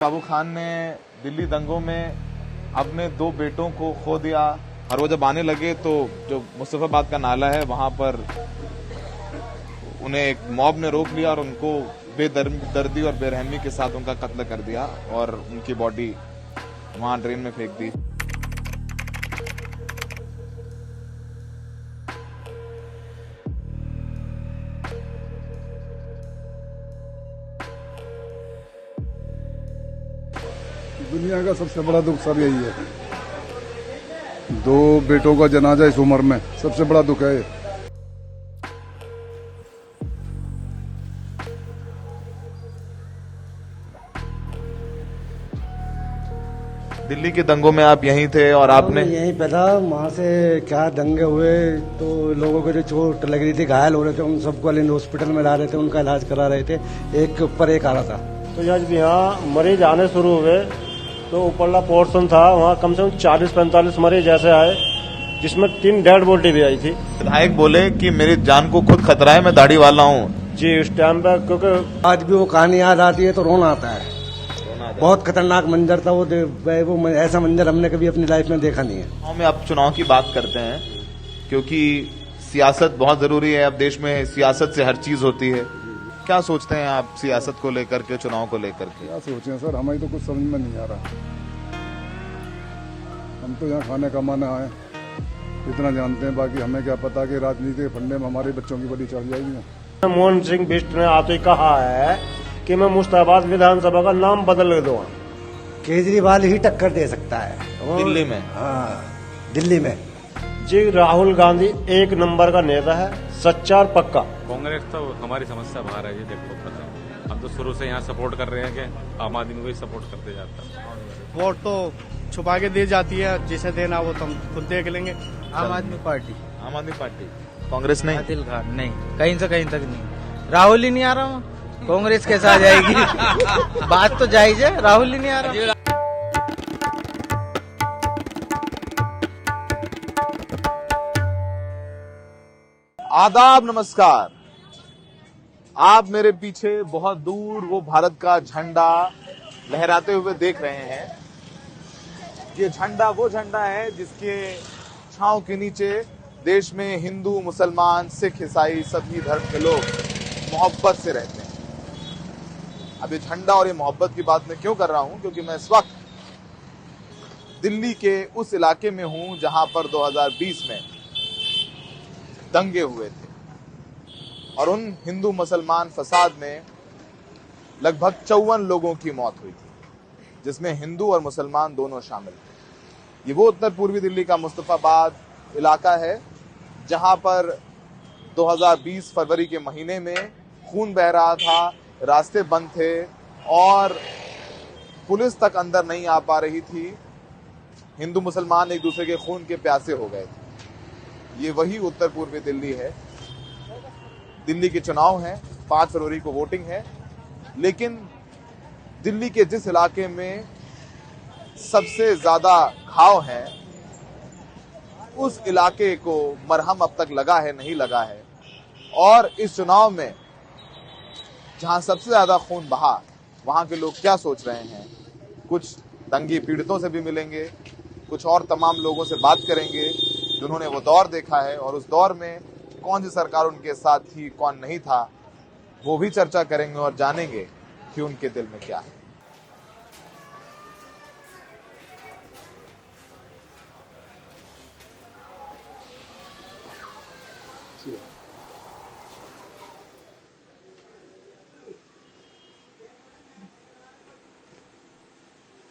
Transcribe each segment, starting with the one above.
बाबू खान ने दिल्ली दंगों में अपने 2 बेटों को खो दिया और वो जब आने लगे तो जो मुस्तफाबाद का नाला है वहां पर उन्हें एक मॉब ने रोक लिया और उनको बेदर्दी और बेरहमी के साथ उनका कत्ल कर दिया और उनकी बॉडी वहां ड्रेन में फेंक दी। दुनिया का सबसे बड़ा दुख सर यही है। 2 बेटों का जनाजा इस उम्र में सबसे बड़ा दुख है ये। दिल्ली के दंगों में आप यहीं थे और आपने यहीं पे था। वहाँ से क्या दंगे हुए तो लोगों को जो चोट लग रही थी, घायल हो रहे थे, उन सबको अलिंद हॉस्पिटल में ला रहे थे, उनका इलाज करा रहे थे। एक के ऊपर एक आ रहा था। तो जब यहाँ मरीज आने शुरू हुए तो ऊपरला पोर्शन था, वहाँ कम से कम 40-45 मरीज ऐसे आए जिसमें 3 डेड बॉडी भी आई थी। विधायक बोले कि मेरी जान को खुद खतरा है, मैं दाढ़ी वाला हूँ जी उस टाइम पे, क्योंकि आज भी वो कहानी याद आती है तो रोना आता है। बहुत खतरनाक मंजर था वो ऐसा मंजर हमने कभी अपनी लाइफ में देखा नहीं है। गाँव में आप चुनाव की बात करते हैं क्योंकि सियासत बहुत जरूरी है। अब देश में सियासत से हर चीज होती है। क्या सोचते हैं आप सियासत को लेकर के, चुनाव को लेकर के? क्या सोचें सर, हमें तो कुछ समझ में नहीं आ रहा। हम तो यहाँ खाने कमाने आए, इतना जानते हैं। बाकी हमें क्या पता कि राजनीति के फंडे में हमारे बच्चों की बड़ी चढ़ जाएगी। मोहन सिंह बिष्ट ने आते ही कहा है कि मैं मुश्ताबाद विधानसभा का नाम बदल दूंगा। केजरीवाल ही टक्कर दे सकता है दिल्ली में। हाँ, दिल्ली में जी राहुल गांधी 1 नंबर का नेता है, सच्चा और पक्का। कांग्रेस तो हमारी समस्या बाहर है जी। देखो पता है, हम तो शुरू से यहाँ सपोर्ट कर रहे हैं कि आम आदमी को ही सपोर्ट करते जाता है। वोट तो छुपा के दी जाती है, जिसे देना वो तो हम खुद देख लेंगे। आम आदमी पार्टी। आम आदमी पार्टी, कांग्रेस नहीं। आदिल खान नहीं, कहीं से कहीं तक नहीं। राहुल ही नहीं आ रहा, कांग्रेस कैसे आ जाएगी? बात तो जायज है, राहुल ही नहीं आ रहा। आदाब, नमस्कार। आप मेरे पीछे बहुत दूर वो भारत का झंडा लहराते हुए देख रहे हैं। ये झंडा वो झंडा है जिसके छांव के नीचे देश में हिंदू, मुसलमान, सिख, ईसाई सभी धर्म के लोग मोहब्बत से रहते हैं। अब ये झंडा और ये मोहब्बत की बात मैं क्यों कर रहा हूं? क्योंकि मैं इस वक्त दिल्ली के उस इलाके में हूं जहां पर 2020 में दंगे हुए थे और उन हिंदू मुसलमान फसाद में लगभग 54 लोगों की मौत हुई थी, जिसमें हिंदू और मुसलमान दोनों शामिल थे। ये वो उत्तर पूर्वी दिल्ली का मुस्तफाबाद इलाका है जहां पर 2020 फरवरी के महीने में खून बह रहा था, रास्ते बंद थे और पुलिस तक अंदर नहीं आ पा रही थी। हिंदू मुसलमान एक दूसरे के खून के प्यासे हो गए थे। ये वही उत्तर पूर्वी दिल्ली है। दिल्ली के चुनाव हैं, 5 फरवरी को वोटिंग है, लेकिन दिल्ली के जिस इलाके में सबसे ज्यादा घाव हैं, उस इलाके को मरहम अब तक लगा है नहीं लगा है। और इस चुनाव में जहां सबसे ज्यादा खून बहा, वहां के लोग क्या सोच रहे हैं? कुछ दंगे पीड़ितों से भी मिलेंगे, कुछ और तमाम लोगों से बात करेंगे जिन्होंने वो दौर देखा है और उस दौर में कौन सी सरकार उनके साथ थी, कौन नहीं था, वो भी चर्चा करेंगे और जानेंगे कि उनके दिल में क्या है।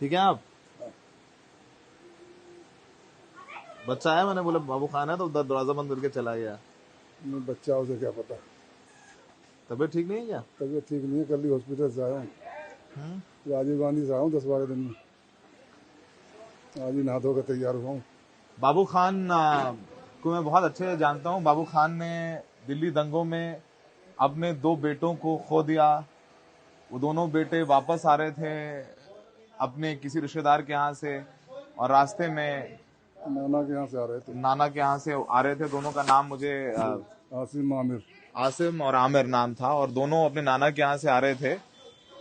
ठीक है। आप बच्चा है, मैंने बोला बाबू खान है तो उधर दरवाजा बंद करके चला गया। बच्चा उसे क्या पता। तबीयत ठीक नहीं है क्या? तबीयत ठीक नहीं है, कल ही हॉस्पिटल से आया हूँ। राजीव गांधी से आया हूँ 10-12 दिन में। आज ही नहा धोकर तैयार हुआ हूँ। बाबू खान को मैं बहुत अच्छे से जानता हूँ। बाबू खान ने दिल्ली दंगों में अपने 2 बेटों को खो दिया। वो दोनों बेटे वापस आ रहे थे अपने किसी रिश्तेदार के यहाँ से और रास्ते में नाना के यहाँ से आ रहे थे। दोनों का नाम मुझे आसिम और आमिर नाम था और दोनों अपने नाना के यहाँ से आ रहे थे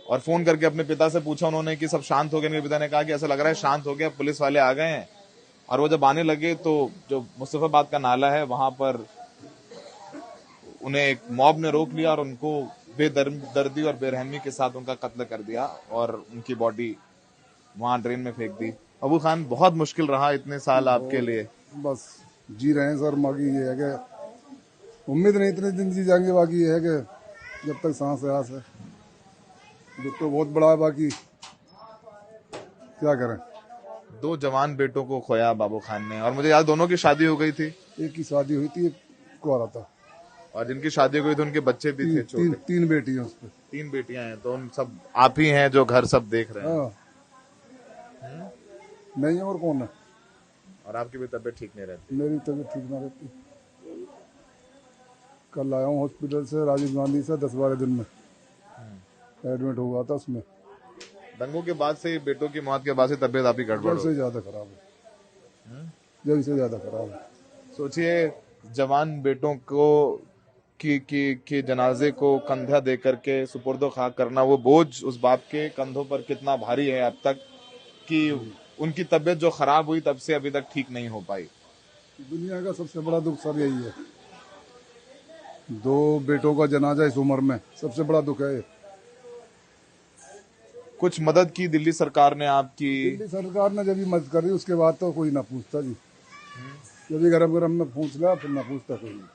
और फोन करके अपने पिता से पूछा उन्होंने कि सब शांत हो गए। इनके पिता ने कहा कि ऐसा लग रहा है शांत हो गया, पुलिस वाले आ गए हैं। और वो जब आने लगे तो जो मुस्तफाबाद का नाला है वहां पर उन्हें एक मॉब ने रोक लिया और उनको बेदर्दी और बेरहमी के साथ उनका कत्ल कर दिया और उनकी बॉडी वहां ड्रेन में फेंक दी। अबू खान, बहुत मुश्किल रहा इतने साल आपके लिए। बस जी रहे हैं सर। बाकी ये है कि उम्मीद नहीं इतने दिन जी जाएंगे। बाकी ये है कि जब तक सांस है आस है। दुख तो बहुत बड़ा है, बाकी क्या करें। 2 जवान बेटों को खोया बाबू खान ने। और मुझे याद दोनों की शादी हो गई थी। एक की शादी हुई थी, एक कुंवारा था। और जिनकी शादी हो गई थी उनके बच्चे भी थे छोटे। 3 बेटी हैं उसपे। 3 बेटियां हैं। तो उन सब आप ही हैं जो घर सब देख रहे हैं। हाँ, नहीं है और कौन है। और आपकी भी तबीयत ठीक नहीं रहती। मेरी तबीयत ठीक ना रहती। कल आया हूँ हॉस्पिटल से राजीव गांधी से 10-12 दिन में एडमिट हुआ था। उसमें दंगों के बाद से, बेटों की मौत के बाद से तबीयत आपकी गड़बड़ जब हो से ज्यादा खराब है। जब से ज्यादा खराब है। सोचिए, जवान बेटों को की जनाजे को कंधा दे करके सुपुर्दो खाक करना, वो बोझ उस बाप के कंधों पर कितना भारी है अब तक कि उनकी तबीयत जो खराब हुई तब से अभी तक ठीक नहीं हो पाई। दुनिया का सबसे बड़ा दुख सर यही है। 2 बेटों का जनाजा इस उम्र में, सबसे बड़ा दुख है ये। कुछ मदद की दिल्ली सरकार ने आपकी? दिल्ली सरकार ने जब भी मदद करी उसके बाद तो कोई ना पूछता जी। जब भी गरम गरम में पूछ लिया फिर ना पूछता कोई नहीं।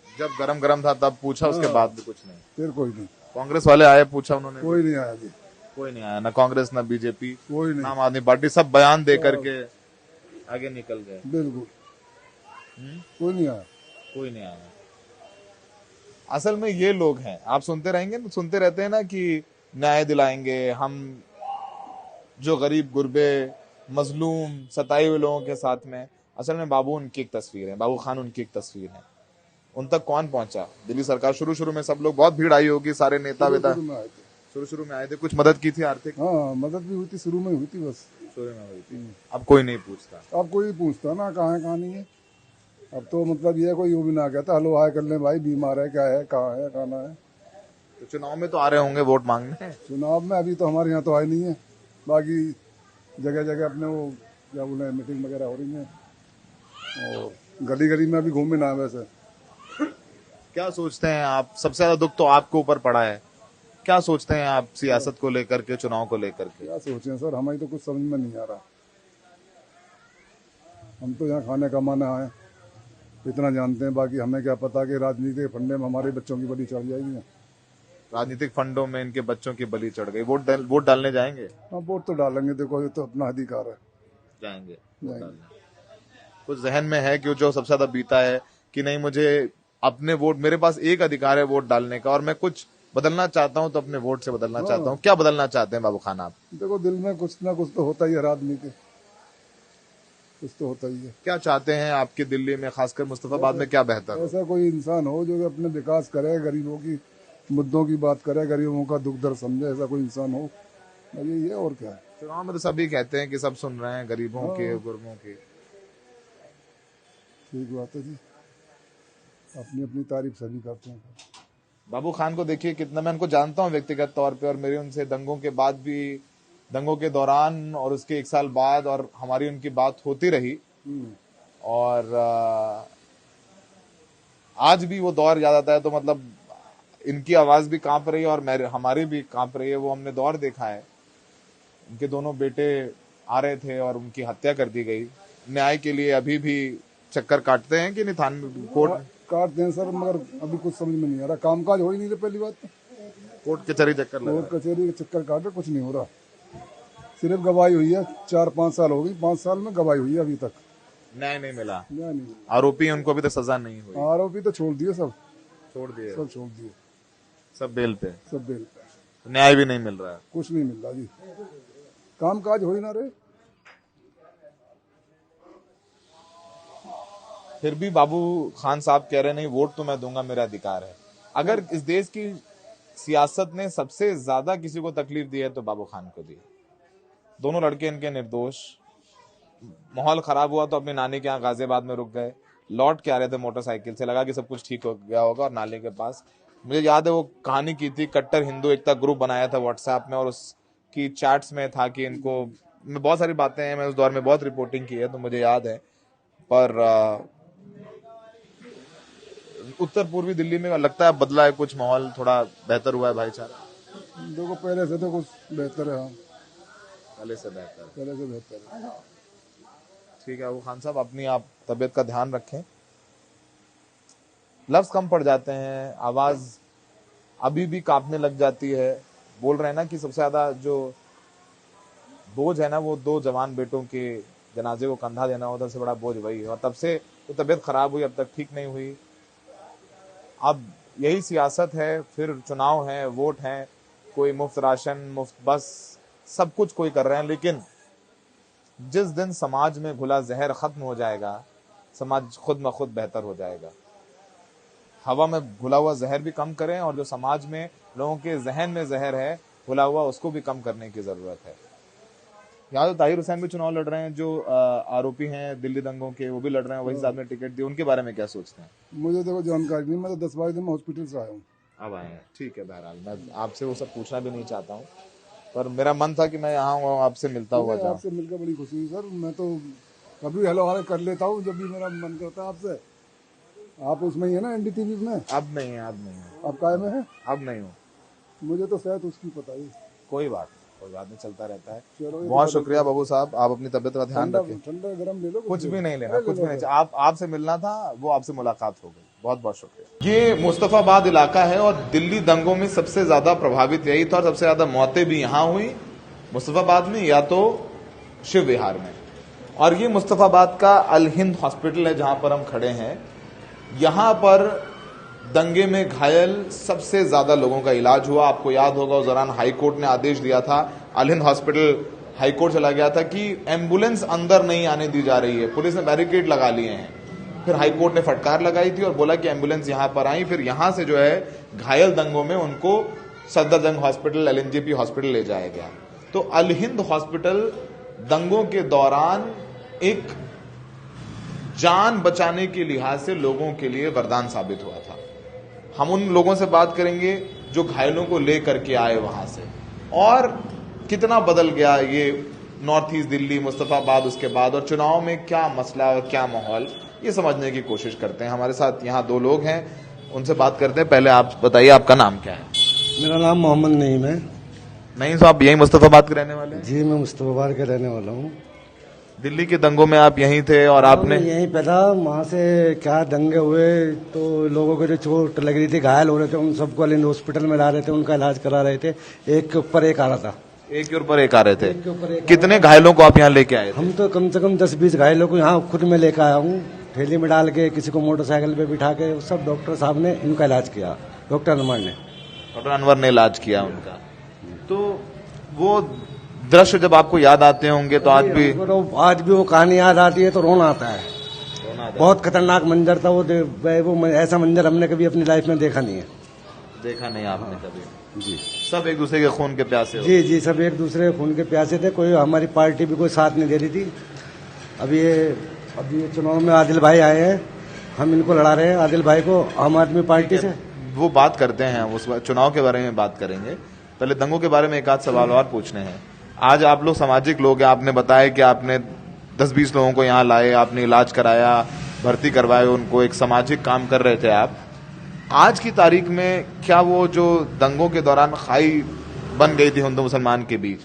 जब गरम गरम था तब पूछा, उसके बाद भी कुछ नहीं। फिर कोई नहीं। कांग्रेस वाले आए, पूछा उन्होंने? कोई नहीं आया जी। कोई नहीं आया, ना कांग्रेस ना बीजेपी, कोई नहीं। आम आदमी पार्टी, सब बयान दे करके आगे निकल गए। बिल्कुल कोई नहीं आया। कोई नहीं आया। असल में ये लोग हैं, आप सुनते रहेंगे, सुनते रहते हैं ना कि न्याय दिलाएंगे हम, जो गरीब गुरबे मजलूम सताए हुए लोगों के साथ में। असल में बाबू उनकी एक तस्वीर है, बाबू खान उनकी एक तस्वीर है। उन तक कौन पहुंचा? दिल्ली सरकार। शुरू में सब लोग, बहुत भीड़ आई होगी, सारे नेता वेता शुरू में आए थे। कुछ मदद की थी आर्थिक? हाँ, मदद भी हुई थी, शुरू में हुई थी, बस शुरू में हुई थी। अब कोई नहीं पूछता। अब कोई पूछता ना कहाँ है कहाँ नहीं है। अब तो मतलब ये कोई यूं भी ना कहता हेलो हाय कर ले भाई, बीमार है, क्या है, कहाँ है, खाना है। तो चुनाव में तो आ रहे होंगे वोट मांगने? चुनाव में अभी तो हमारे यहाँ तो आए नहीं है। बाकी जगह जगह अपने वो क्या बोले मीटिंग वगैरह हो रही है और गली गली में अभी घूमे ना। वैसे क्या सोचते हैं आप? सबसे ज्यादा दुख तो आपके ऊपर पड़ा है। क्या सोचते हैं आप सियासत को लेकर के, चुनाव को लेकर के? क्या सोचें सर, हमें तो कुछ समझ में नहीं आ रहा। हम तो यहाँ खाने कमाने आए, इतना जानते हैं। बाकी हमें क्या पता कि राजनीति के फंडे में हमारे बच्चों की बलि चढ़ जाएगी। राजनीतिक फंडों में इनके बच्चों की बलि चढ़ गई। वोट डालने जाएंगे? हाँ, वोट तो डालेंगे। देखो ये तो अपना अधिकार है। जाएंगे वोट डालने। कुछ जहन में है कि जो सबसे ज्यादा बीता है कि नहीं, मुझे अपने वोट, मेरे पास एक अधिकार है वोट डालने का और मैं कुछ बदलना चाहता हूं तो अपने वोट से बदलना चाहता हूं। क्या बदलना चाहते हैं बाबू खान आप? देखो दिल में कुछ ना कुछ तो होता ही है, राजनीति कुछ तो होता ही है। क्या चाहते हैं आपकी दिल्ली में, खासकर मुस्तफाबाद में क्या बेहतर हो? ऐसा कोई इंसान हो जो अपने विकास करे, गरीबों की मुद्दों की बात करे, गरीबों का दुख दर्द समझे, ऐसा कोई इंसान हो। ये है और क्या है। चुनाव में तो सभी कहते हैं कि सब सुन रहे हैं, गरीबों के, गुरबों के। ठीक बात है जी, अपनी अपनी तारीफ सभी करते हैं। बाबू खान को देखिए कितना, मैं उनको जानता हूं व्यक्तिगत तौर पे और मेरी उनसे दंगों के बाद भी, दंगों के दौरान और उसके 1 साल बाद और हमारी उनकी बात होती रही। और आज भी वो दौर याद आता है तो मतलब इनकी आवाज भी कांप रही है और हमारी भी कांप रही है। वो हमने दौर देखा है, उनके दोनों बेटे आ रहे थे और उनकी हत्या कर दी गई। न्याय के लिए अभी भी चक्कर काटते हैं कि नहीं? थाने कोर्ट काटते हैं सर, मगर अभी कुछ समझ में नहीं आ रहा। कामकाज हो ही नहीं रहा। पहली बात कोर्ट कचहरी चक्कर लगा, कोर्ट कचहरी के चक्कर काटे, कुछ नहीं हो रहा। सिर्फ गवाही हुई है, 4-5 साल हो गई, 5 साल में गवाही हुई है, अभी तक न्याय नहीं मिला। न्याय नहीं। आरोपी हैं, उनको अभी तक सजा नहीं हुई। आरोपी तो छोड़ दिए, सब छोड़ दिए, सब छोड़ दिए, सब बेल पे, सब बेल पे। न्याय भी नहीं मिल रहा है। कुछ नहीं मिल रहा जी, कामकाज हो ही ना रहे। फिर भी बाबू खान साहब कह रहे नहीं, वोट तो मैं दूंगा, मेरा अधिकार है। अगर इस देश की सियासत ने सबसे ज्यादा किसी को तकलीफ दी है तो बाबू खान को दी। दोनों लड़के इनके निर्दोष। माहौल खराब हुआ तो अपनी नानी के यहाँ गाजियाबाद में रुक गए, लौट के आ रहे थे मोटरसाइकिल से, लगा कि सब कुछ ठीक हो गया होगा और नाले के पास मुझे याद है वो कहानी की थी, कट्टर हिंदू एकता ग्रुप बनाया था व्हाट्सएप में, और उसकी चैट्स में था कि इनको, मैं बहुत सारी बातें हैं, मैं उस दौर में बहुत रिपोर्टिंग की है तो मुझे याद है। पर उत्तर पूर्वी दिल्ली में लगता है बदला है कुछ, माहौल थोड़ा बेहतर हुआ है भाईचारा, देखो पहले से तो कुछ बेहतर है। हाँ, पहले से बेहतर। पहले से बेहतर है। ठीक है वो खान साहब, अपनी आप तबीयत का ध्यान रखें। लफ्ज कम पड़ जाते हैं, आवाज अभी भी कांपने लग जाती है। बोल रहे हैं ना कि सबसे ज्यादा जो बोझ है ना वो 2 जवान बेटों के जनाजे को कंधा देना होता, सबसे बड़ा बोझ वही है। और तब से तो तबीयत खराब हुई, अब तक ठीक नहीं हुई। अब यही सियासत है, फिर चुनाव है, वोट है, कोई मुफ्त राशन, मुफ्त बस, सब कुछ कोई कर रहे हैं। लेकिन जिस दिन समाज में घुला जहर खत्म हो जाएगा, समाज खुद ब खुद बेहतर हो जाएगा। हवा में घुला हुआ जहर भी कम करें, और जो समाज में लोगों के जहन में जहर है घुला हुआ, उसको भी कम करने की जरूरत है। यहाँ तो ताहिर हुसैन भी चुनाव लड़ रहे हैं, जो आरोपी हैं दिल्ली दंगों के, वो भी लड़ रहे हैं, वही साहब ने टिकट दी। उनके बारे में क्या सोचते हैं? मुझे देखो जानकारी नहीं, मैं तो 10-12 दिन में हॉस्पिटल से आया हूँ। अब आए हैं, ठीक है। बहरहाल मैं आपसे वो सब पूछना भी नहीं चाहता हूँ, पर मेरा मन था कि मैं यहाँ हूँ, आपसे मिलता हुआ जाऊँ। आपसे मिलकर बड़ी खुशी हुई सर। मैं तो कभी हेलो हाल कर लेता हूँ जब भी मेरा मन करता है आपसे। आप उसमें ही है ना, एनडीटीवी में? अब नहीं है, अब नहीं है। आप काय में है? अब नहीं हूँ। मुझे तो शायद उसकी पता ही। कोई बात नहीं, चलता रहता है। चलो, बहुत शुक्रिया बाबू साहब, आप अपनी तबीयत का ध्यान रखें। ठंडा गरम ले लो, कुछ भी नहीं लेना, कुछ भी नहीं। आपसे मिलना था, वो आपसे मुलाकात हो गई। बहुत बहुत शुक्रिया। ये मुस्तफाबाद इलाका है, और दिल्ली दंगों में सबसे ज्यादा प्रभावित यही था, और सबसे ज्यादा मौतें भी यहाँ हुई, मुस्तफाबाद में या तो शिव विहार में। और ये मुस्तफाबाद का अल हिंद हॉस्पिटल है जहां पर हम खड़े हैं। यहां पर दंगे में घायल सबसे ज्यादा लोगों का इलाज हुआ। आपको याद होगा उस दौरान हाईकोर्ट ने आदेश दिया था, अल हिंद हॉस्पिटल हाईकोर्ट चला गया था कि एम्बुलेंस अंदर नहीं आने दी जा रही है, पुलिस ने बैरिकेड लगा लिए हैं। फिर हाईकोर्ट ने फटकार लगाई थी और बोला कि एम्बुलेंस यहां पर आई। फिर यहां से जो है घायल दंगों में उनको सफदरजंग हॉस्पिटल, एलएनजेपी हॉस्पिटल ले जाया गया। तो अल हिंद हॉस्पिटल दंगों के दौरान एक जान बचाने के लिहाज से लोगों के लिए वरदान साबित हुआ था। हम उन लोगों से बात करेंगे जो घायलों को लेकर के आए वहां से, और कितना बदल गया ये नॉर्थ ईस्ट दिल्ली, मुस्तफाबाद, उसके बाद, और चुनाव में क्या मसला और क्या माहौल, ये समझने की कोशिश करते हैं। हमारे साथ यहाँ 2 लोग हैं, उनसे बात करते हैं। पहले आप बताइए, आपका नाम क्या है? मेरा नाम मोहम्मद नईम है। नहीं तो आप यही मुस्तफाबाद के रहने वाले हैं? जी, मैं मुस्तफाबाद के रहने वाला हूँ। दिल्ली के दंगों में आप यहीं थे, और आपने यहीं पे था। वहाँ से क्या दंगे हुए तो लोगों को जो चोट लग रही थी, घायल हो रहे थे, उन सबको अलिंद हॉस्पिटल में ला रहे थे, उनका इलाज करा रहे थे। एक के ऊपर एक आ रहा था। एक के ऊपर एक आ रहे थे। एक के ऊपर एक। कितने घायलों को आप यहाँ लेके आए थे? हम तो कम से कम 10-20 घायलों को यहाँ खुद में लेकर आया हूँ, ठेली में डाल के, किसी को मोटरसाइकिल पे बिठा के। सब डॉक्टर साहब ने इनका इलाज किया, डॉक्टर अनवर ने। डॉक्टर अनवर ने इलाज किया उनका। तो वो दृश्य जब आपको याद आते होंगे तो आज भी वो कहानी याद आती है तो रोना आता है। बहुत खतरनाक मंजर था वो ऐसा मंजर हमने कभी अपनी लाइफ में देखा नहीं है। देखा नहीं आपने कभी? जी। सब एक दूसरे के खून के प्यासे हो। जी जी, सब एक दूसरे के खून के प्यासे थे। कोई हमारी पार्टी भी कोई साथ नहीं दे रही थी। अभी ये चुनाव में आदिल भाई आए हैं, हम इनको लड़ा रहे हैं, आदिल भाई को, आम आदमी पार्टी से। वो बात करते हैं, उस चुनाव के बारे में बात करेंगे। पहले दंगों के बारे में एक आध सवाल और पूछने हैं। आज आप लोग सामाजिक लोग हैं, आपने बताया कि आपने 10-20 लोगों को यहाँ लाए, आपने इलाज कराया, भर्ती करवाए उनको, एक सामाजिक काम कर रहे थे आप। आज की तारीख में क्या वो जो दंगों के दौरान खाई बन गई थी हिंदू मुसलमान के बीच,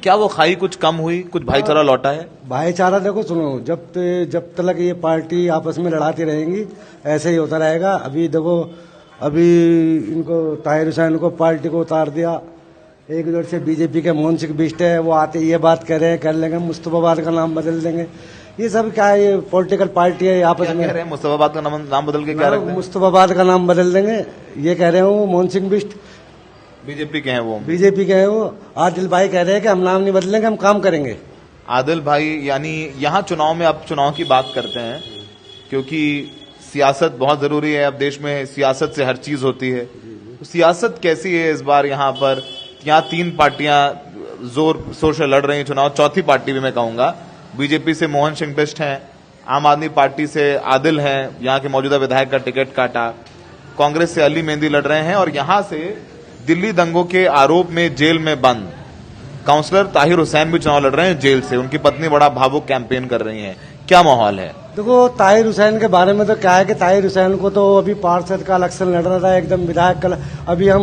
क्या वो खाई कुछ कम हुई, कुछ भाईचारा लौटा है? भाईचारा देखो, सुनो, जब तक ये पार्टी आपस में लड़ाती रहेंगी ऐसे ही होता रहेगा। अभी देखो, अभी इनको ताहिर हुसैन को पार्टी को उतार दिया। एक उधर से बीजेपी के मोहन सिंह बिष्ट है, वो आते ये बात कर रहे हैं, कर लेंगे मुस्तफाबाद का नाम बदल देंगे। ये सब क्या है, ये पॉलिटिकल पार्टी है आपस में। कह रहे हैं मुस्तफाबाद का नाम बदल के क्या रख रहे हैं? मुस्तफाबाद का नाम बदल देंगे, ये कह रहे हैं वो मोहन सिंह बिष्ट। बीजेपी के हैं वो? बीजेपी के हैं वो। आदिल भाई कह रहे हैं कि हम नाम नहीं बदलेंगे, हम काम करेंगे। आदिल भाई, यानी यहाँ चुनाव में आप चुनाव की बात करते हैं क्योंकि सियासत बहुत जरूरी है। अब देश में सियासत से हर चीज होती है। तो सियासत कैसी है इस बार यहाँ पर? यहाँ 3 पार्टियां जोर शोर से लड़ रही हैं चुनाव। चौथी पार्टी भी मैं कहूंगा, बीजेपी से मोहन सिंह बिष्ट हैं, आम आदमी पार्टी से आदिल हैं, यहाँ के मौजूदा विधायक का टिकट काटा, कांग्रेस से अली मेहंदी लड़ रहे हैं और यहां से दिल्ली दंगों के आरोप में जेल में बंद काउंसलर ताहिर हुसैन भी चुनाव लड़ रहे हैं जेल से। उनकी पत्नी बड़ा भावुक कैंपेन कर रही हैं। क्या माहौल है? देखो, ताहिर हुसैन के बारे में तो क्या है कि ताहिर हुसैन को तो अभी पार्षद का इलेक्शन लड़ रहा था, एकदम विधायक का। अभी हम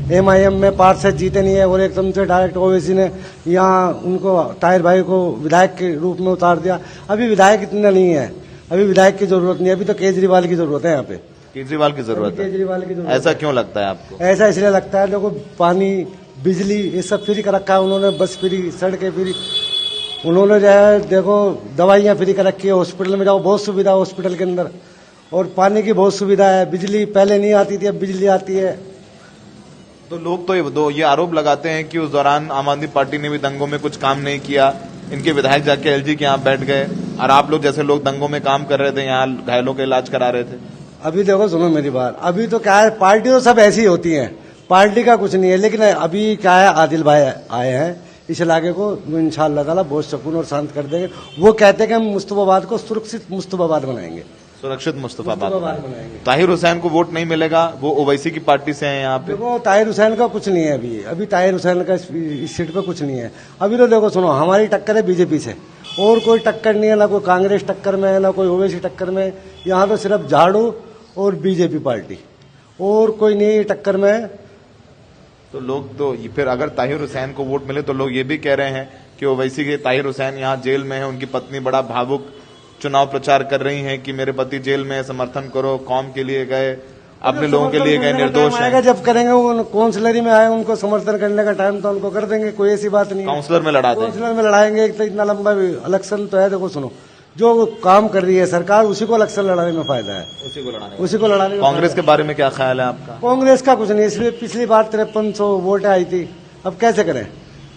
MIM में पार्षद जीते नहीं है और एकदम से डायरेक्ट ओवैसी ने यहाँ उनको ताहिर भाई को विधायक के रूप में उतार दिया। अभी विधायक इतना नहीं है, अभी विधायक की जरूरत नहीं है, अभी तो केजरीवाल की जरूरत है। यहाँ पे केजरीवाल की जरूरत है। केजरीवाल की जरूरत ऐसा क्यों लगता है आपको? ऐसा इसलिए लगता है, देखो पानी बिजली ये सब फ्री कर रखा है उन्होंने, बस फ्री, सड़कें फ्री, उन्होंने जो है देखो दवाइयाँ फ्री कर रखी है, हॉस्पिटल में जाओ बहुत सुविधा है हॉस्पिटल के अंदर, और पानी की बहुत सुविधा है, बिजली पहले नहीं आती थी अब बिजली आती है। तो लोग तो ये आरोप लगाते हैं कि उस दौरान आम आदमी पार्टी ने भी दंगों में कुछ काम नहीं किया, इनके विधायक जाके LG के यहाँ बैठ गए और आप लोग जैसे लोग दंगों में काम कर रहे थे यहाँ घायलों का इलाज करा रहे थे। अभी देखो सुनो मेरी बात, अभी तो क्या है, पार्टी तो सब ऐसी होती है, पार्टी का कुछ नहीं है, लेकिन अभी क्या है, आदिल भाई आए हैं इस इलाके को इंशाअल्लाह ताला बहुत सुकून और शांत कर देंगे। वो कहते हैं कि हम मुस्तफाबाद को सुरक्षित मुस्तफाबाद बनाएंगे, सुरक्षित मुस्तफाबाद बनाएंगे। ताहिर हुसैन को वोट नहीं मिलेगा, वो ओवैसी की पार्टी से हैं यहाँ पे। देखो ताहिर हुसैन का कुछ नहीं है, अभी ताहिर हुसैन का इस सीट पे कुछ नहीं है। अभी तो देखो सुनो, हमारी टक्कर है बीजेपी से, और कोई टक्कर नहीं है, ना कोई कांग्रेस टक्कर में है, ना कोई ओवैसी टक्कर में। यहाँ तो सिर्फ झाड़ू और बीजेपी पार्टी, और कोई नहीं टक्कर में। तो लोग तो फिर अगर ताहिर हुसैन को वोट मिले तो लोग ये भी कह रहे हैं कि ओवैसी के ताहिर हुसैन यहाँ जेल में है, उनकी पत्नी बड़ा भावुक चुनाव प्रचार कर रही हैं कि मेरे पति जेल में है, समर्थन करो, कौम के लिए गए, अपने लोगों के लिए गए, निर्दोष हैं। जब करेंगे वो काउंसलरी में आए, उनको समर्थन करने का टाइम तो उनको कर देंगे, कोई ऐसी बात नहीं। काउंसलर में लड़ाते हैं, काउंसलर में लड़ाएंगे, एक तो इतना लंबा इलेक्शन तो है। देखो सुनो, जो काम कर रही है सरकार उसी को इलेक्शन लड़ाने में फायदा है, उसी को लड़ाने में। कांग्रेस के बारे में क्या ख्याल है आपका? कांग्रेस का कुछ नहीं, इसलिए पिछली बार 5300 वोट आई थी, अब कैसे करें?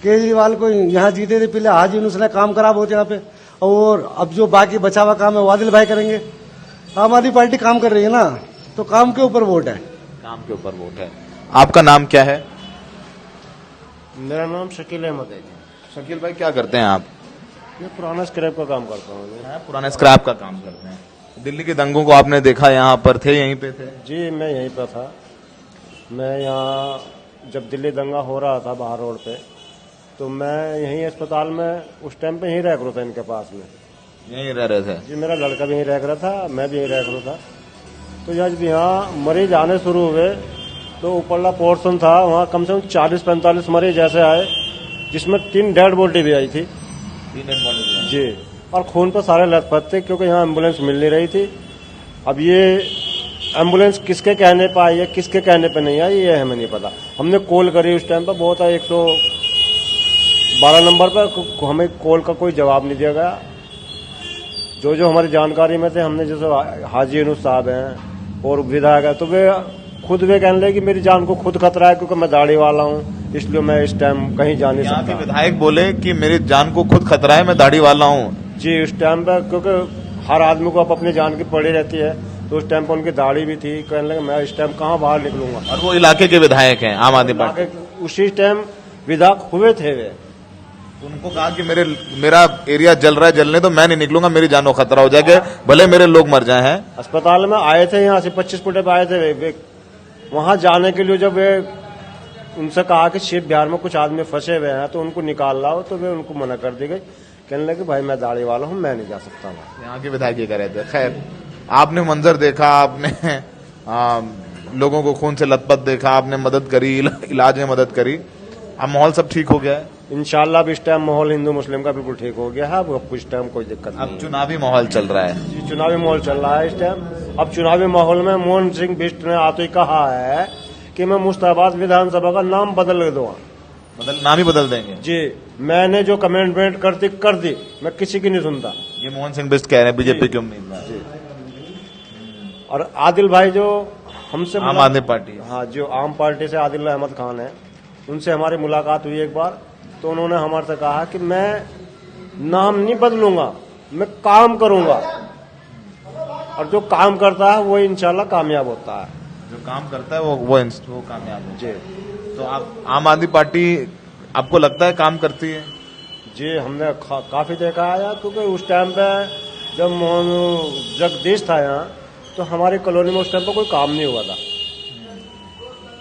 केजरीवाल को यहाँ जीते थे पहले, हाजी उसने काम खराब होते यहाँ पे, और अब जो बाकी बचा हुआ काम है वो आदिल भाई करेंगे। आम आदमी पार्टी काम कर रही है ना, तो काम के ऊपर वोट है, काम के ऊपर वोट है। आपका नाम क्या है? मेरा नाम शकील अहमद है। शकील भाई, क्या करते हैं आप? मैं पुराना स्क्रैप का काम करता हूँ। पुराने स्क्रैप का काम करते हैं। दिल्ली के दंगों को आपने देखा, यहाँ पर थे, यहीं पे थे? जी मैं यहीं पर था। मैं यहाँ जब दिल्ली दंगा हो रहा था बाहर रोड पे, तो मैं यहीं अस्पताल में उस टाइम पे यहीं रह रहा था, इनके पास में यहीं रह रहे थे? जी, मेरा लड़का भी यहीं रह रहा था, मैं भी यहीं रह रहा था। तो जब यहाँ मरीज आने शुरू हुए तो ऊपरला पोर्शन था, वहाँ कम से कम 40-45 मरीज ऐसे आए, जिसमें 3 डेड बॉडी भी आई थी जी, और खून पर सारे लथपथ थे, क्योंकि यहाँ एम्बुलेंस मिल नहीं रही थी। अब ये एम्बुलेंस किसके कहने पर आई है, किसके कहने पर नहीं आई, ये हमें नहीं पता। हमने कॉल करी उस टाइम पर, बहुत 112 नंबर पर, हमें कॉल का कोई जवाब नहीं दिया गया। जो हमारी जानकारी में थे, हमने जैसे हाजी यूनुस साहब हैं और विधायक है, तो वे कहने लगे कि मेरी जान को खुद खतरा है, क्योंकि मैं दाढ़ी वाला हूँ, इसलिए मैं इस टाइम कहीं जा नहीं सकता। विधायक बोले कि मेरी जान को खुद खतरा है, मैं दाढ़ी वाला हूँ जी उस टाइम पर, क्योंकि हर आदमी को अपनी जान की पड़ी रहती है, तो उस टाइम पर उनकी दाढ़ी भी थी। कहने लगे मैं इस टाइम कहाँ बाहर निकलूंगा। और वो इलाके के विधायक हैं आम आदमी पार्टी, उसी टाइम विधायक हुए थे वे। उनको कहा कि मेरा एरिया जल रहा है, जलने तो मैं नहीं निकलूंगा, मेरी जान को खतरा हो जाएगा, भले मेरे लोग मर जाए हैं। अस्पताल में आए थे, यहाँ से 25 फुटे पे आए थे वे। वहां जाने के लिए जब वे उनसे कहा कि शीत बिहार में कुछ आदमी फंसे हुए हैं तो उनको निकाल लाओ, तो वे उनको मना कर दी गई। कहने लगे भाई मैं दाढ़ी वाला हूँ, मैं नहीं जा सकता वहाँ। यहाँ के विधायक ये कह रहे थे। खैर, आपने मंजर देखा, आपने लोगों को खून से लथपथ देखा, आपने मदद करी, इलाज में मदद करी, अब माहौल सब ठीक हो गया है इंशाल्लाह। अब इस टाइम माहौल हिंदू मुस्लिम का बिल्कुल ठीक हो गया है, अब कुछ टाइम कोई दिक्कत नहीं। अब चुनावी माहौल चल रहा है जी, चुनावी माहौल चल रहा है इस टाइम। अब चुनावी माहौल में मोहन सिंह बिष्ट ने आते ही कहा है कि मैं मुस्ताबाद विधानसभा का नाम बदल दूंगा। नाम ही बदल देंगे जी, मैंने जो कमेंटमेंट कर दी, मैं किसी की नहीं सुनता। ये मोहन सिंह बिष्ट कह रहे हैं, बीजेपी की उम्मीदवार। और आदिल भाई जो हमसे आम आदमी पार्टी, हाँ, जो आम पार्टी से आदिल अहमद खान है, उनसे हमारी मुलाकात हुई एक बार, तो उन्होंने हमारे से कहा कि मैं नाम नहीं बदलूंगा, मैं काम करूंगा, और जो काम करता है वो इंशाल्लाह कामयाब होता है। जो काम करता है वो कामयाब हो। जी, तो आप आम आदमी पार्टी आपको लगता है काम करती है? जी, हमने काफी देखा है, क्योंकि उस टाइम पे जब जगदीश था यहाँ, तो हमारी कॉलोनी में उस टाइम पे कोई काम नहीं हुआ था।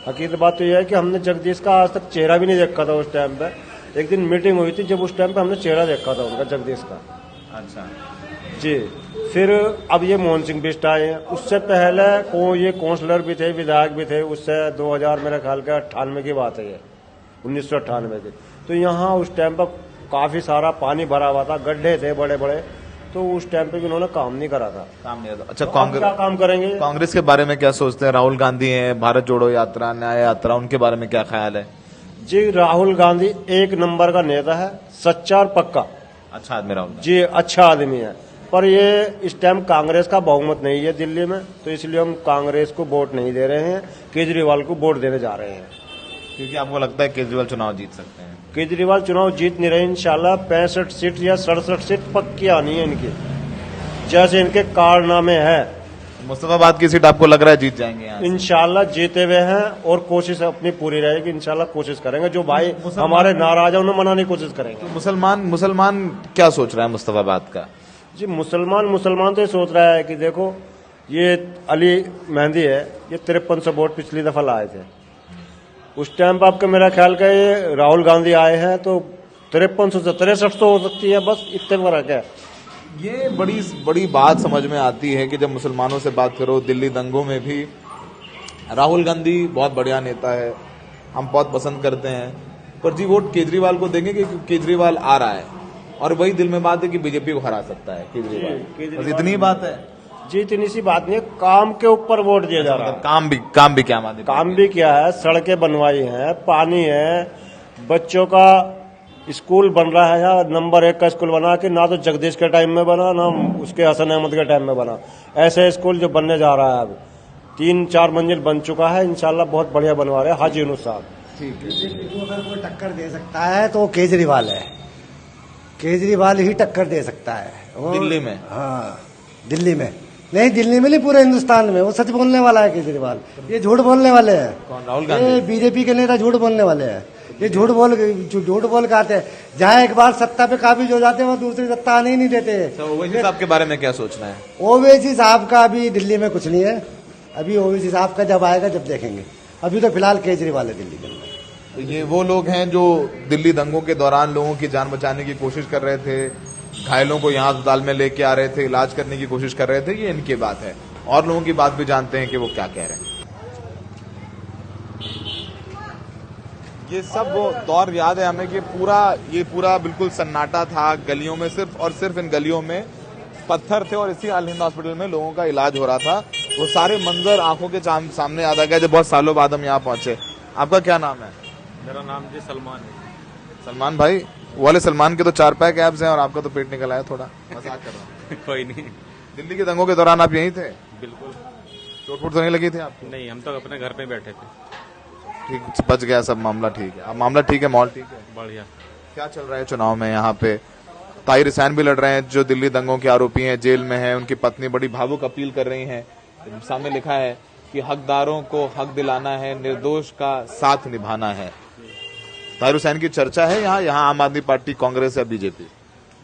हकीकत बात तो यह है कि हमने जगदीश का आज तक चेहरा भी नहीं देखा था उस टाइम पे। एक दिन मीटिंग हुई थी जब उस टाइम पे हमने चेहरा देखा था उनका, जगदीश का। अच्छा, जी। फिर अब ये मोहन सिंह बिष्ट आए हैं, उससे पहले ये काउंसलर भी थे, विधायक भी थे, उससे 2000 मेरे ख्याल का 98 की बात है ये, 1998 की। तो यहाँ उस टाइम पर काफी सारा पानी भरा हुआ था, गड्ढे थे बड़े बड़े, तो उस टाइम पे भी उन्होंने काम नहीं करा था। काम नहीं आता। अच्छा, तो अब क्या काम करेंगे? कांग्रेस के बारे में क्या सोचते हैं? राहुल गांधी हैं, भारत जोड़ो यात्रा, न्याय यात्रा, उनके बारे में क्या ख्याल है? जी, राहुल गांधी एक नंबर का नेता है, सच्चा और पक्का। अच्छा आदमी राहुल गांधी। जी, अच्छा आदमी है, पर ये इस टाइम कांग्रेस का बहुमत नहीं है दिल्ली में, तो इसलिए हम कांग्रेस को वोट नहीं दे रहे हैं, केजरीवाल को वोट देने जा रहे हैं। क्योंकि आपको लगता है केजरीवाल चुनाव जीत सकते हैं? केजरीवाल चुनाव जीत नहीं रहे, इंशाल्लाह 65 सीट या 67 सीट पक्की आनी है इनकी, जैसे इनके कारनामे हैं। मुस्तफाबाद की सीट आपको लग रहा है जीत जाएंगे यहाँ से? इंशाल्लाह जीते हुए हैं और कोशिश अपनी पूरी रहेगी, इंशाल्लाह कोशिश करेंगे। जो भाई हमारे नाराज है उन्हें मनाने की कोशिश करेंगे। तो मुसलमान क्या सोच रहा है मुस्तफाबाद का? जी, मुसलमान तो ये सोच रहा है कि देखो, ये अली मेहंदी है, ये 5300 वोट पिछली दफा लाए थे। उस टाइम पर आपका मेरा ख्याल का ये राहुल गांधी आए हैं तो 5300 से 6300 हो सकती है, बस इतने फर्क है। ये बड़ी बात समझ में आती है कि जब मुसलमानों से बात करो, दिल्ली दंगों में भी राहुल गांधी बहुत बढ़िया नेता है, हम बहुत पसंद करते हैं, पर जी वोट केजरीवाल को देंगे क्योंकि केजरीवाल आ रहा है, और वही दिल में बात है कि बीजेपी को हरा सकता है केजरीवाल। बस इतनी बात है जी, इतनी सी बात नहीं है, काम के ऊपर वोट दिया जा रहा है। काम भी क्या माने? काम भी क्या है, सड़कें बनवाई हैं, पानी है, बच्चों का स्कूल बन रहा है, या नंबर 1 का स्कूल बना कि ना तो जगदीश के टाइम में बना, ना उसके हसन अहमद के टाइम में बना। ऐसे स्कूल जो बनने जा रहा है, अब 3-4 मंजिल बन चुका है, इंशाल्लाह बहुत बढ़िया बनवा रहे हैं हाजी यूनुस साहब। बीजेपी को अगर कोई टक्कर दे सकता है तो केजरीवाल है, केजरीवाल ही टक्कर दे सकता है। दिल्ली में? हाँ, दिल्ली में नहीं, दिल्ली में नहीं, पूरे हिंदुस्तान में। वो सच बोलने वाला है केजरीवाल, ये झूठ बोलने वाले हैं। कौन? राहुल गांधी? बीजेपी के नेता झूठ बोलने वाले हैं, ये झूठ बोल के आते हैं। जहाँ एक बार सत्ता पे काबिज हो जाते हैं, वो दूसरी सत्ता आने ही नहीं देते। तो ओवैसी साहब के बारे में क्या सोचना है? ओवैसी साहब का अभी दिल्ली में कुछ नहीं है, अभी ओवैसी साहब का जब आएगा जब देखेंगे। अभी तो फिलहाल केजरीवाल है दिल्ली के अंदर। तो ये वो लोग हैं जो दिल्ली दंगों के दौरान लोगों की जान बचाने की कोशिश कर रहे थे, घायलों को यहाँ अस्पताल में लेके आ रहे थे, इलाज करने की कोशिश कर रहे थे, ये इनकी बात है। और लोगों की बात भी जानते हैं कि वो क्या कह रहे हैं। ये सब वो दौर याद है हमें कि ये पूरा बिल्कुल सन्नाटा था, गलियों में सिर्फ और सिर्फ इन गलियों में पत्थर थे और इसी अल हिंद हॉस्पिटल में लोगों का इलाज हो रहा था। वो सारे मंजर आंखों के सामने याद आ गया जब बहुत सालों बाद हम यहाँ पहुंचे। आपका क्या नाम है? मेरा नाम जी सलमान है। सलमान भाई, वो वाले सलमान के तो 4 पैक एब्स हैं और आपका तो पेट निकल आया। थोड़ा मजाक कर रहा हूँ। कोई नहीं। दिल्ली के दंगों के दौरान आप यहीं थे? बिल्कुल। चोट वोट तो नहीं लगी थी आपको? नहीं, हम तो अपने घर पे बैठे थे। ठीक, बच गया सब, मामला ठीक है। अब मामला ठीक है, माहौल ठीक है, बढ़िया। क्या चल रहा है चुनाव में यहाँ पे? ताहिर हुसैन भी लड़ रहे हैं जो दिल्ली दंगों के आरोपी हैं, जेल में हैं। उनकी पत्नी बड़ी भावुक अपील कर रही हैं। सामने लिखा है कि हकदारों को हक दिलाना है, निर्दोष का साथ निभाना है। ताहिर हुसैन की चर्चा है यहाँ आम आदमी पार्टी, कांग्रेस या बीजेपी?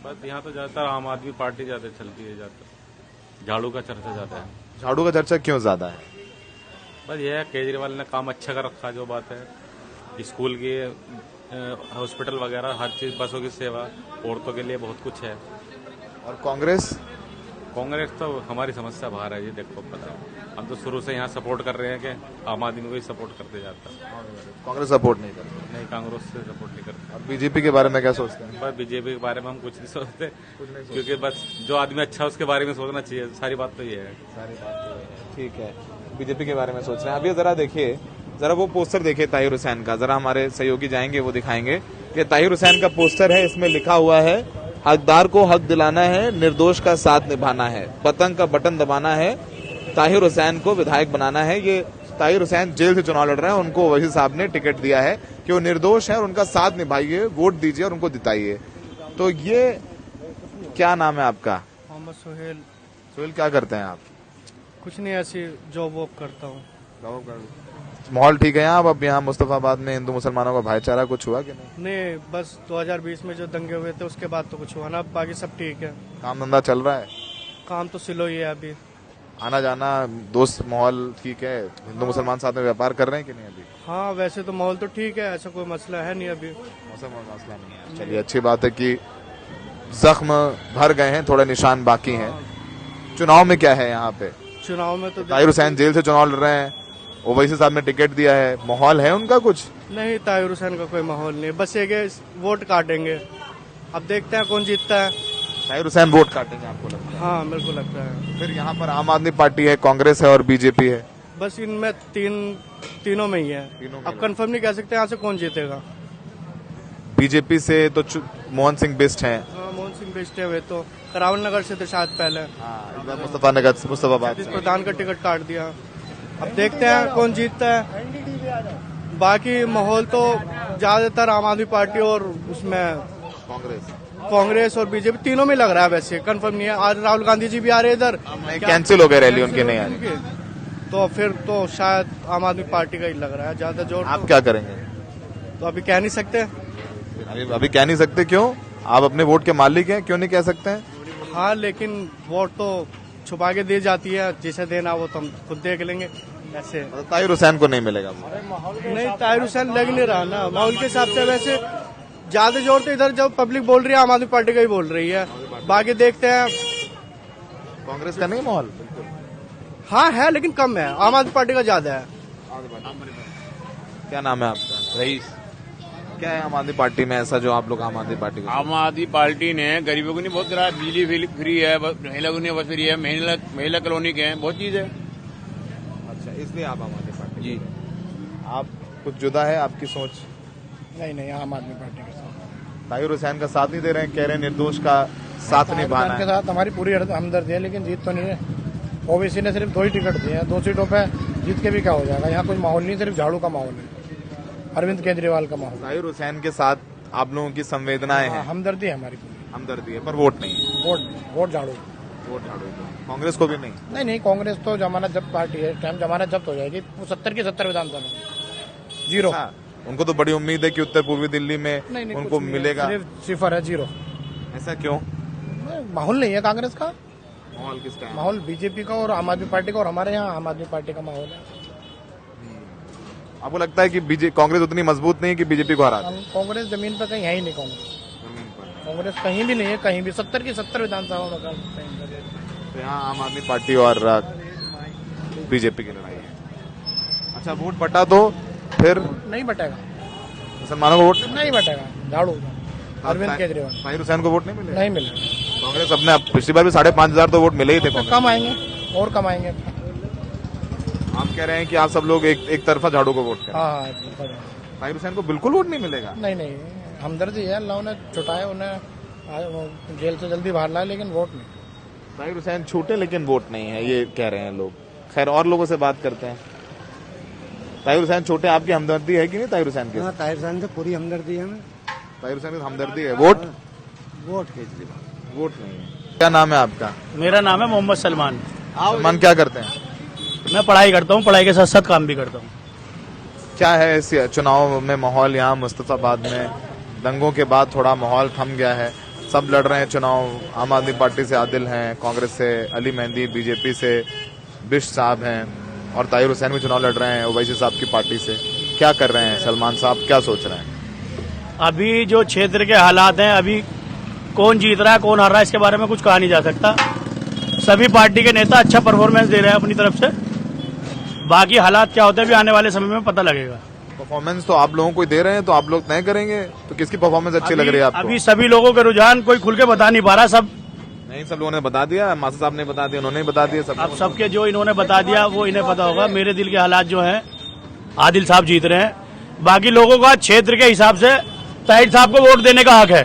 बस यहाँ तो ज्यादातर आम आदमी पार्टी ज्यादा चलती है, ज्यादा झाड़ू का चर्चा ज्यादा है। झाड़ू का चर्चा क्यों ज्यादा है? बस यह है केजरीवाल ने काम अच्छा कर रखा, जो बात है स्कूल की, हॉस्पिटल वगैरह हर चीज, बसों की सेवा, औरतों के लिए बहुत कुछ है। और कांग्रेस? कांग्रेस तो हमारी समस्या बाहर है जी, देखो पता है, हम तो शुरू से यहाँ सपोर्ट कर रहे हैं कि आम आदमी को ही सपोर्ट करते जाता है। कांग्रेस सपोर्ट नहीं करती? नहीं, कांग्रेस से सपोर्ट नहीं करते। और बीजेपी के बारे में क्या सोचते हैं? बस बीजेपी के बारे में हम कुछ नहीं सोचते, क्योंकि बस जो आदमी अच्छा है उसके बारे में सोचना चाहिए। सारी बात तो ये है। सारी बात ठीक है। बीजेपी के बारे में सोच रहे हैं। अभी जरा देखिए, जरा वो पोस्टर देखिए ताहिर हुसैन का, जरा हमारे सहयोगी जाएंगे वो दिखाएंगे। ये ताहिर हुसैन का पोस्टर है, इसमें लिखा हुआ है हकदार को हक दिलाना है, निर्दोष का साथ निभाना है, पतंग का बटन दबाना है, ताहिर हुसैन को विधायक बनाना है। ये ताहिर हुसैन जेल से चुनाव लड़ रहे हैं, उनको ओवैसी साहब ने टिकट दिया है कि वो निर्दोष है और उनका साथ निभाइए, वोट दीजिए और उनको जिताइए। तो ये क्या नाम है आपका? मोहम्मद सोहेल। सोहेल, क्या करते हैं आप? कुछ नहीं, ऐसी जॉब वॉब करता हूँ। माहौल ठीक है यहाँ? अब यहाँ मुस्तफाबाद में हिंदू मुसलमानों का भाईचारा कुछ हुआ कि नहीं? नहीं, बस 2020 में जो दंगे हुए थे उसके बाद तो कुछ हुआ ना, बाकी सब ठीक है। काम धंधा चल रहा है? काम तो स्लो ही है अभी। आना जाना दोस्त माहौल ठीक है? हिंदू मुसलमान साथ में व्यापार कर रहे हैं कि नहीं अभी? हाँ वैसे तो माहौल तो ठीक है, ऐसा कोई मसला है नहीं अभी। मौसम और मसला नहीं है। चलिए अच्छी बात है कि जख्म भर गए हैं, थोड़े निशान बाकी हैं। चुनाव में क्या है यहाँ पे? चुनाव में तो ताहिर हुसैन जेल से चुनाव लड़ रहे हैं, ओवैसी साहब ने टिकट दिया है, माहौल है उनका कुछ? नहीं, ताहिर हुसैन का कोई माहौल नहीं, बस एक वोट काटेंगे। अब देखते हैं कौन जीतता है। ताहिर हुसैन वोट काटेंगे आपको लगता है? हाँ मेरे को लगता है। फिर यहाँ पर आम आदमी पार्टी है, कांग्रेस है और बीजेपी है। बस इनमें तीनों में ही है। तीनों में अब कंफर्म नहीं कह सकते यहाँ से कौन जीतेगा। बीजेपी से तो मोहन सिंह बिस्ट हैं। हाँ, मोहन सिंह बेचते हुए तो करावल नगर से थे शायद पहले, इस बार मुस्तफाबाद से। प्रधान का टिकट काट दिया। अब देखते हैं कौन जीतता है। बाकी माहौल तो ज्यादातर आम आदमी पार्टी और उसमें कांग्रेस और बीजेपी तीनों में लग रहा है। वैसे कंफर्म नहीं है। आज राहुल गांधी जी भी आ रहे हैं इधर, कैंसिल हो गए रैली उनके, नहीं आ रही। तो फिर तो शायद आम आदमी पार्टी का ही लग रहा है ज्यादा जोर। आप क्या करेंगे? तो अभी कह नहीं सकते। अभी कह नहीं सकते, क्यों? आप अपने वोट के मालिक हैं, क्यों नहीं कह सकते हैं? हाँ लेकिन वोट तो छुपा के दी जाती है, जिसे देना वो तो हम खुद देख लेंगे। ऐसे ताहिर हुसैन को नहीं मिलेगा? नहीं, ताहिर हुसैन लग नहीं रहा ना माहौल के हिसाब से। वैसे ज्यादा जोर तो इधर जब पब्लिक बोल रही है आम आदमी पार्टी का ही बोल रही है। बाकी देखते हैं। कांग्रेस का नहीं माहौल? हाँ है लेकिन कम है, आम आदमी पार्टी का ज्यादा है। क्या नाम है आपका? रईस। क्या है आम आदमी पार्टी में ऐसा जो आप लोग आम आदमी पार्टी को? आम आदमी पार्टी ने गरीबों को नहीं बहुत करा, बिजली फ्री है, महिला को नहीं बस फ्री है, महिला कॉलोनी के हैं, बहुत चीज है। अच्छा, इसलिए आप आम आदमी पार्टी जी। आप कुछ जुदा है आपकी सोच? नहीं, आम आदमी पार्टी के साथ। ताहिर हुसैन का साथ नहीं दे रहे हैं, कह रहे हैं निर्दोष का साथ निभाना के है। साथ हमारी पूरी हमदर्दी है, लेकिन जीत तो नहीं है। ओबीसी ने सिर्फ 2 ही टिकट दिए हैं, 2 सीटों पे जीत के भी क्या हो जाएगा। यहाँ कोई माहौल नहीं, सिर्फ झाड़ू का माहौल है, अरविंद केजरीवाल का माहौल। ताहिर हुसैन के साथ आप लोगों की संवेदनाएं हैं, हमदर्दी है हमारी पूरी। हमदर्दी है, पर वोट नहीं है। वोट झाड़ू। वोट झाड़ू को। कांग्रेस को भी नहीं? नहीं, कांग्रेस तो जमानत जब्त पार्टी है, टाइम जमानत जब्त हो जाएगी। वो 70 की 70 विधानसभा जीरो। हाँ, उनको तो बड़ी उम्मीद है कि उत्तर पूर्वी दिल्ली में उनको मिलेगा। सिर्फ सिफर है, जीरो। ऐसा क्यों? माहौल नहीं है कांग्रेस का। माहौल किसका है? माहौल बीजेपी का और आम आदमी पार्टी का, और हमारे यहाँ आम आदमी पार्टी का माहौल है। आपको लगता है कि कांग्रेस उतनी मजबूत नहीं है कि बीजेपी को हरा दे? कांग्रेस जमीन पर कहीं है ही नहीं। कांग्रेस कहीं भी नहीं है, कहीं भी 70 की 70 विधानसभा में। तो यहाँ आम आदमी पार्टी और बीजेपी की लड़ाई है। अच्छा, वोट बटा तो फिर नहीं बटेगा, मुसलमानों को वोट नहीं बटेगा। झाड़ू, अरविंद केजरीवाल। ताहिर हुसैन को वोट नहीं मिलेगा? नहीं मिलेगा। कांग्रेस अपने पिछली बार भी 5,500 तो वोट मिले ही थे कांग्रेस। कम आएंगे और कम आएंगे। आप कह रहे हैं कि आप सब लोग एक तरफा झाड़ू को वोट करें? हाँ, ताहिर हुसैन को बिल्कुल वोट नहीं मिलेगा? नहीं, हमदर्दी है, अल्लाह ने छुटाया, उन्हें जेल से जल्दी बाहर लाया, लेकिन वोट नहीं। ताहिर हुसैन छूटे लेकिन वोट नहीं है, ये कह रहे हैं लोग। खैर, और लोगों से बात करते हैं। ताहिर हुसैन छोटे, आपकी हमदर्दी है कि नहीं ताहिर हुसैन के? हाँ, ताहिर हुसैन से पूरी हमदर्दी है हमें। ताहिर हुसैन की हमदर्दी है। वोट केजरीवाल। वोट नहीं है। क्या नाम है आपका? मेरा नाम है मोहम्मद सलमान। सलमान, क्या करते हैं? मैं पढ़ाई करता हूँ, पढ़ाई के साथ साथ काम भी करता हूँ। क्या है इस चुनाव में माहौल? यहाँ मुस्तफाबाद में दंगों के बाद थोड़ा माहौल थम गया है, सब लड़ रहे हैं चुनाव। आम आदमी पार्टी से आदिल हैं, कांग्रेस से अली मेहंदी, बीजेपी से बिष्ट साहब हैं, और ताहिर हुसैन भी चुनाव लड़ रहे हैं ओवैसी साहब की पार्टी से। क्या कर रहे हैं सलमान साहब, क्या सोच रहे हैं? अभी जो क्षेत्र के हालात हैं, अभी कौन जीत रहा है कौन हार रहा है इसके बारे में कुछ कहा नहीं जा सकता। सभी पार्टी के नेता अच्छा परफॉर्मेंस दे रहे हैं अपनी तरफ से। बाकी हालात क्या होते हैं अभी आने वाले समय में पता लगेगा। परफॉर्मेंस तो आप लोगों को दे रहे हैं, तो आप लोग तय करेंगे तो किसकी परफॉर्मेंस अच्छी लग रही है आपको? अभी सभी लोगों के रुझान कोई खुल के बता नहीं पा रहा। सब नहीं, सब लोगों ने बता दिया, मास्टर साहब ने बता दिया, उन्होंने बता दिया सब। अब सबके जो इन्होंने बता दिया वो इन्हें पता होगा। मेरे दिल के हालात जो हैं, आदिल साहब जीत रहे हैं। बाकी लोगों का क्षेत्र के हिसाब से ताहिर साहब को वोट देने का हक है।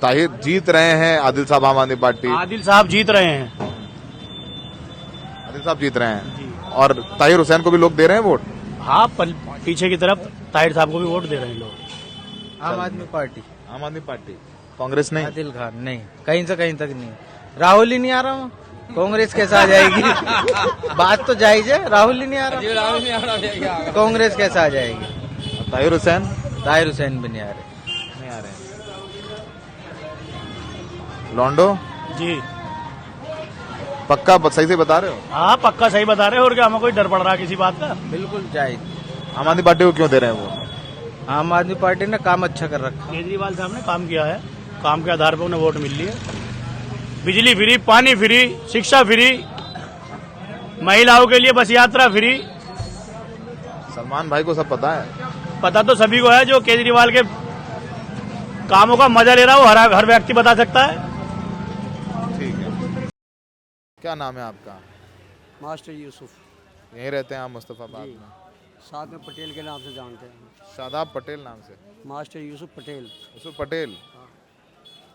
ताहिर जीत रहे हैं, आदिल साहब आम आदमी पार्टी, आदिल साहब जीत रहे हैं। आदिल साहब जीत रहे हैं, और ताहिर हुसैन को भी लोग दे रहे हैं वोट। हाँ, पीछे की तरफ ताहिर साहब को भी वोट दे रहे हैं लोग। आम आदमी पार्टी। आम आदमी पार्टी, कांग्रेस नहीं? आदिल खान नहीं, कहीं से कहीं तक नहीं। राहुल ही नहीं आ रहा, कांग्रेस कैसे आ जाएगी? बात तो जायज है, राहुल ही नहीं आ रहा, कांग्रेस कैसे आ जाएगी? ताहिर हुसैन? ताहिर हुसैन भी नहीं आ रहे। नहीं आ रहे हैं। लॉन्डो जी, पक्का सही से बता रहे हो? हाँ पक्का सही बता रहे हो, और क्या हमें कोई डर पड़ रहा है किसी बात का? बिल्कुल जायज। आम आदमी पार्टी को क्यों दे रहे हैं वो? आम आदमी पार्टी ने काम अच्छा कर रखा। केजरीवाल साहब ने काम किया है, काम के आधार पर उन्हें वोट मिल रही है। बिजली फ्री, पानी फ्री, शिक्षा फ्री, महिलाओं के लिए बस यात्रा फ्री। सलमान भाई को सब पता है? पता तो सभी को है, जो केजरीवाल के कामों का मजा ले रहा हो हर व्यक्ति बता सकता है। ठीक है। क्या नाम है आपका? मास्टर यूसुफ। यहीं रहते हैं आप मुस्तफाबाद में? साथ में पटेल के नाम से जानते हैं। शादाब पटेल नाम से? मास्टर यूसुफ पटेल। यूसुफ पटेल।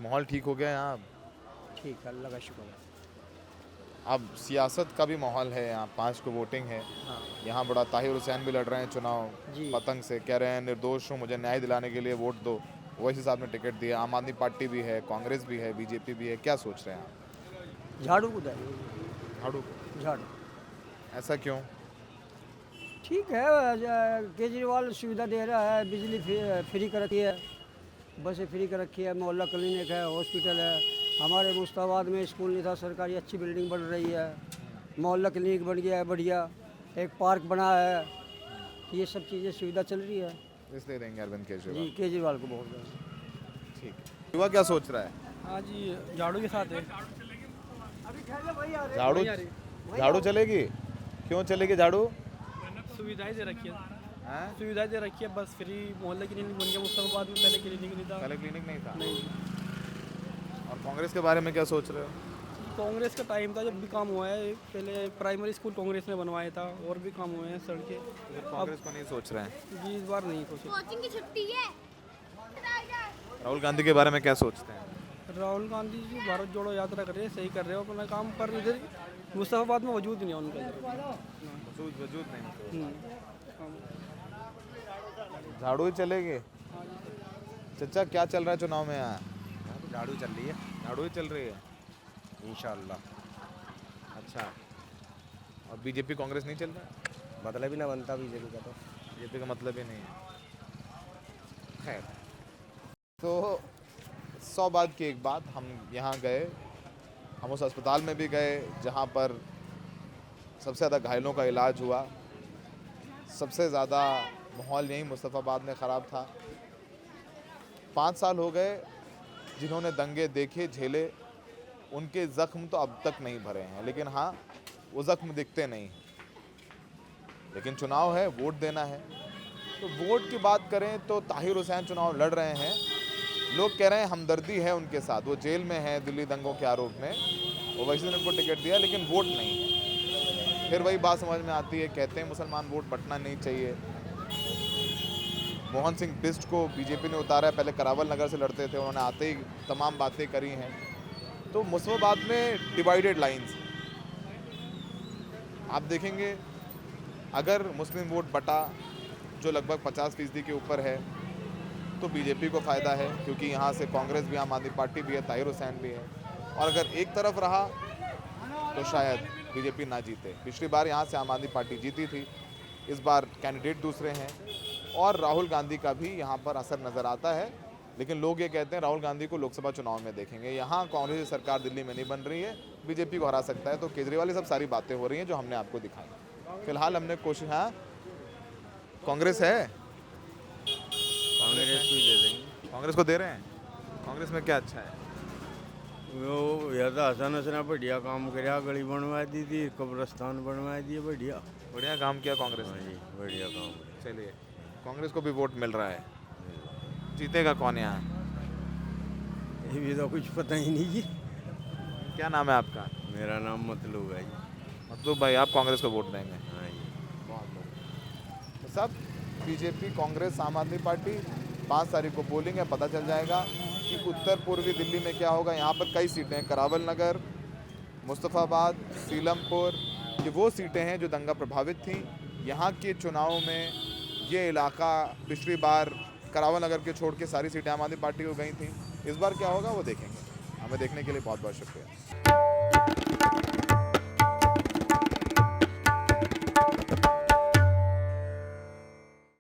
माहौल ठीक हो गया यहाँ अब? ठीक है, अल्लाह का शुक्र है। अब सियासत का भी माहौल है यहाँ, 5 को वोटिंग है। यहाँ बड़ा ताहिर हुसैन भी लड़ रहे हैं चुनाव पतंग से, कह रहे हैं निर्दोष हूँ, मुझे न्याय दिलाने के लिए वोट दो। वैसे साहब ने टिकट दिया, आम आदमी पार्टी भी है, कांग्रेस भी है, बीजेपी भी है, क्या सोच रहे हैं आप? झाड़ू को देंगे। झाड़ू? झाड़ू। ऐसा क्यों? ठीक है, केजरीवाल सुविधा दे रहा है, बिजली फ्री कर रखी है, बसें फ्री कर रखी है, मोहल्ला क्लिनिक है, हॉस्पिटल है। हमारे मुस्ताबाद में स्कूल नहीं था सरकारी, अच्छी बिल्डिंग बन रही है, मोहल्ला क्लिनिक बन गया है बढ़िया, एक पार्क बना है, ये सब चीज़ें सुविधा चल रही है, इसलिए देंगे अरविंद जी केजरीवाल? केजरीवाल को बहुत ज़्यादा। ठीक है। युवा क्या सोच रहा है? हाँ जी, झाड़ू के साथ है। झाड़ू? झाड़ू चलेगी? क्यों चलेगी झाड़ू? सुविधाएं दे रखी है, हैं? सुविधाएं दे रखी है, बस फ्री मोहल्ला क्लिनिक बन गया मुस्तफाबाद में, पहले क्लिनिक नहीं था। पहले क्लिनिक नहीं था। नहीं, और कांग्रेस के बारे में क्या सोच रहे हो? कांग्रेस का टाइम था जब भी काम हुआ है, पहले प्राइमरी स्कूल कांग्रेस ने बनवाया था, और भी काम हुए हैं सड़कें। फिर कांग्रेस को नहीं सोच रहे हैं? जी, इस बार नहीं सोचे। कोचिंग की छुट्टी है। राहुल गांधी के बारे में क्या सोचते हैं? राहुल गांधी जी भारत जोड़ो यात्रा कर रहे हैं, सही कर रहे हो अपना काम, पर इधर मुस्तफाबाद में वजूद नहीं है उनका इधर। वजूद नहीं। हाँ। झाड़ू ही चलेगी? चचा क्या चल रहा है चुनाव में यहाँ? झाड़ू चल रही है झाड़ू ही चल रही है इंशाल्लाह। अच्छा, और बीजेपी कांग्रेस नहीं चल रहा है? मतलब ही ना बनता बीजेपी का, तो बीजेपी का मतलब ही नहीं है। खैर, तो 100 बात की एक बात, हम यहाँ गए, हम उस अस्पताल में भी गए जहाँ पर सबसे ज़्यादा घायलों का इलाज हुआ, सबसे ज़्यादा माहौल यहीं मुस्तफ़ाबाद में ख़राब था। 5 साल हो गए जिन्होंने दंगे देखे झेले, उनके ज़ख्म तो अब तक नहीं भरे हैं, लेकिन हाँ वो ज़ख्म दिखते नहीं हैं। लेकिन चुनाव है, वोट देना है, तो वोट की बात करें तो ताहिर हुसैन चुनाव लड़ रहे हैं, लोग कह रहे हैं हमदर्दी है उनके साथ, वो जेल में है दिल्ली दंगों के आरोप में, वो वैसे ने उनको टिकट दिया लेकिन वोट नहीं है। फिर वही बात समझ में आती है, कहते हैं मुसलमान वोट बंटना नहीं चाहिए। मोहन सिंह बिष्ट को बीजेपी ने उतारा है, पहले करावल नगर से लड़ते थे, उन्होंने आते ही तमाम बातें करी हैं। तो मुस्लिमाबाद में डिवाइडेड लाइंस, आप देखेंगे अगर मुस्लिम वोट बटा जो लगभग 50% के ऊपर है तो बीजेपी को फ़ायदा है, क्योंकि यहाँ से कांग्रेस भी, आम आदमी पार्टी भी है, ताहिर हुसैन भी है। और अगर एक तरफ रहा तो शायद बीजेपी ना जीते। पिछली बार यहाँ से आम आदमी पार्टी जीती थी, इस बार कैंडिडेट दूसरे हैं और राहुल गांधी का भी यहाँ पर असर नज़र आता है। लेकिन लोग ये कहते हैं राहुल गांधी को लोकसभा चुनाव में देखेंगे। यहाँ कांग्रेस की सरकार दिल्ली में नहीं बन रही है, बीजेपी को हरा सकता है, तो केजरीवाल, ये सब सारी बातें हो रही हैं जो हमने आपको दिखाई। फिलहाल हमने कोशिश, हाँ कांग्रेस है, कांग्रेस को ही दे देंगे। कांग्रेस को दे रहे हैं। कांग्रेस में क्या अच्छा है? वो यादा हसन हसना बढ़िया काम कराया, गली बनवा दी थी, कब्रस्तान बनवा दिए, बढ़िया बढ़िया काम किया कांग्रेस ने। जी बढ़िया काम। चलिए, कांग्रेस को भी वोट मिल रहा है, जीतेगा कौन यहाँ? ये भी तो कुछ पता ही नहीं जी। क्या नाम है आपका? मेरा नाम मतलूब है जी। मतलब भाई आप कांग्रेस को वोट देंगे? हाँ जी। तो सब बीजेपी, कांग्रेस, आम आदमी पार्टी, 5 तारीख को पोलिंग है, पता चल जाएगा कि उत्तर पूर्वी दिल्ली में क्या होगा। यहाँ पर कई सीटें हैं, करावल नगर, मुस्तफ़ाबाद, सीलमपुर, ये वो सीटें हैं जो दंगा प्रभावित थीं। यहाँ के चुनाव में ये इलाका पिछली बार करावल नगर के छोड़ के सारी सीटें आम आदमी पार्टी को गई थी। इस बार क्या होगा वो देखेंगे। हमें देखने के लिए बहुत बहुत शुक्रिया।